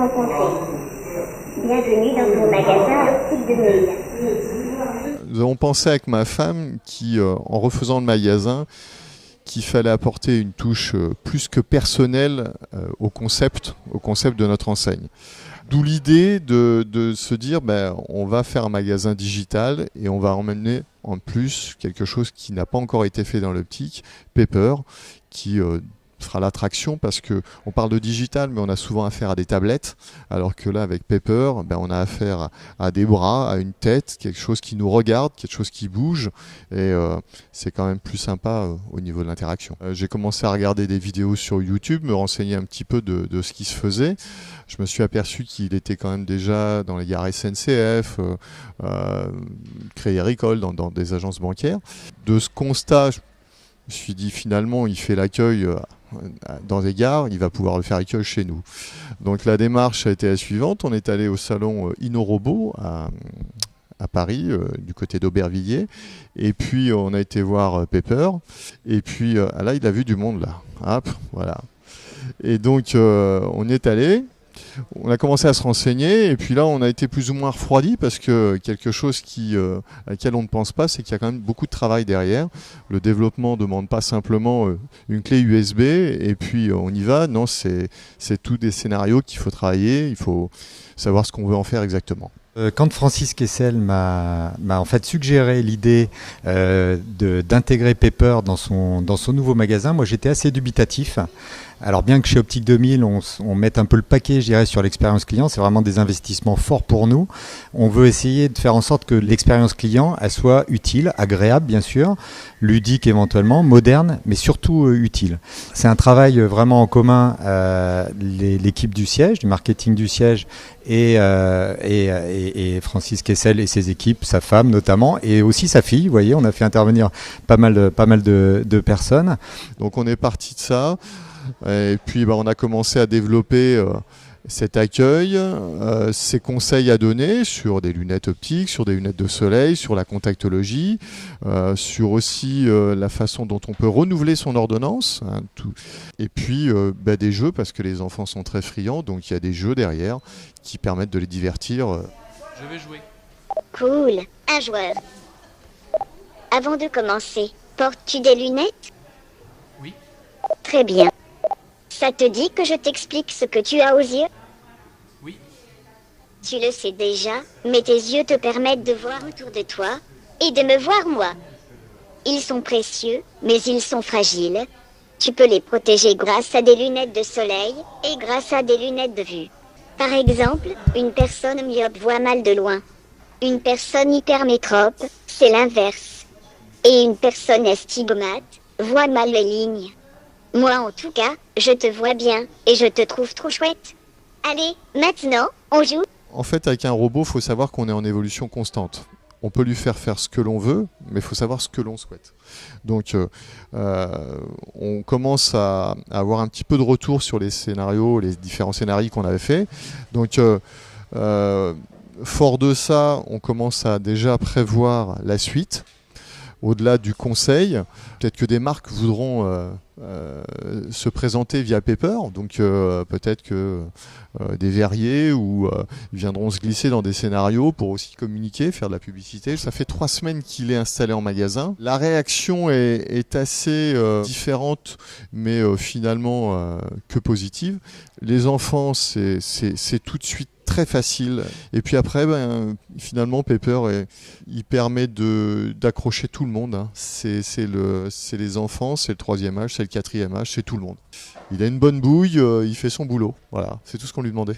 rencontrer. Bienvenue dans mon magasin Optique de Neuilly. Nous avons pensé avec ma femme en refaisant le magasin, qu'il fallait apporter une touche plus que personnelle au concept de notre enseigne. D'où l'idée de se dire on va faire un magasin digital et on va emmener en plus quelque chose qui n'a pas encore été fait dans l'optique, Paper, qui fera l'attraction parce que on parle de digital mais on a souvent affaire à des tablettes, alors que là avec Paper on a affaire à des bras, à une tête, quelque chose qui nous regarde, quelque chose qui bouge, et c'est quand même plus sympa au niveau de l'interaction. J'ai commencé à regarder des vidéos sur YouTube, me renseigner un petit peu de ce qui se faisait. Je me suis aperçu qu'il était quand même déjà dans les gares SNCF, Crédit Agricole, dans des agences bancaires. De ce constat, je me suis dit finalement il fait l'accueil dans des gares, il va pouvoir le faire accueil chez nous. Donc la démarche a été la suivante. On est allé au salon InnoRobot à Paris, du côté d'Aubervilliers, et puis on a été voir Paper, et puis là il a vu du monde là. Hop, voilà. Et donc on y est allé. On a commencé à se renseigner et puis là on a été plus ou moins refroidi parce que quelque chose à laquelle on ne pense pas, c'est qu'il y a quand même beaucoup de travail derrière. Le développement ne demande pas simplement une clé USB et puis on y va. Non, c'est tous des scénarios qu'il faut travailler, il faut savoir ce qu'on veut en faire exactement. Quand Francis Kessel m'a en fait suggéré l'idée d'intégrer Paper dans son nouveau magasin, moi j'étais assez dubitatif. Alors bien que chez Optique 2000 on mette un peu le paquet, je dirais, sur l'expérience client, c'est vraiment des investissements forts pour nous. On veut essayer de faire en sorte que l'expérience client elle soit utile, agréable bien sûr, ludique éventuellement, moderne, mais surtout utile. C'est un travail vraiment en commun, l'équipe du siège, du marketing du siège et Francis Kessel et ses équipes, sa femme notamment, et aussi sa fille. Vous voyez, on a fait intervenir pas mal de personnes. Donc on est parti de ça. Et puis on a commencé à développer cet accueil, ces conseils à donner sur des lunettes optiques, sur des lunettes de soleil, sur la contactologie, sur aussi la façon dont on peut renouveler son ordonnance, tout. Et puis des jeux, parce que les enfants sont très friands, donc il y a des jeux derrière qui permettent de les divertir. Je vais jouer. Cool, un joueur. Avant de commencer, portes-tu des lunettes? Oui. Très bien. Ça te dit que je t'explique ce que tu as aux yeux? Oui. Tu le sais déjà, mais tes yeux te permettent de voir autour de toi et de me voir moi. Ils sont précieux, mais ils sont fragiles. Tu peux les protéger grâce à des lunettes de soleil et grâce à des lunettes de vue. Par exemple, une personne myope voit mal de loin. Une personne hypermétrope, c'est l'inverse. Et une personne astigmate voit mal les lignes. Moi en tout cas, je te vois bien et je te trouve trop chouette. Allez, maintenant, on joue. En fait, avec un robot, il faut savoir qu'on est en évolution constante. On peut lui faire ce que l'on veut, mais il faut savoir ce que l'on souhaite. Donc, on commence à avoir un petit peu de retour sur les scénarios, les différents scénarios qu'on avait fait. Donc, fort de ça, on commence à déjà prévoir la suite. Au-delà du conseil, peut-être que des marques voudront se présenter via Paper, donc peut-être que des verriers viendront se glisser dans des scénarios pour aussi communiquer, faire de la publicité. Ça fait 3 semaines qu'il est installé en magasin. La réaction est assez différente, mais finalement que positive. Les enfants, c'est tout de suite très facile. Et puis après, finalement, Paper, il permet d'accrocher tout le monde. C'est les enfants, c'est le 3e âge, c'est le 4e âge, c'est tout le monde. Il a une bonne bouille, il fait son boulot. Voilà, c'est tout ce qu'on lui demandait.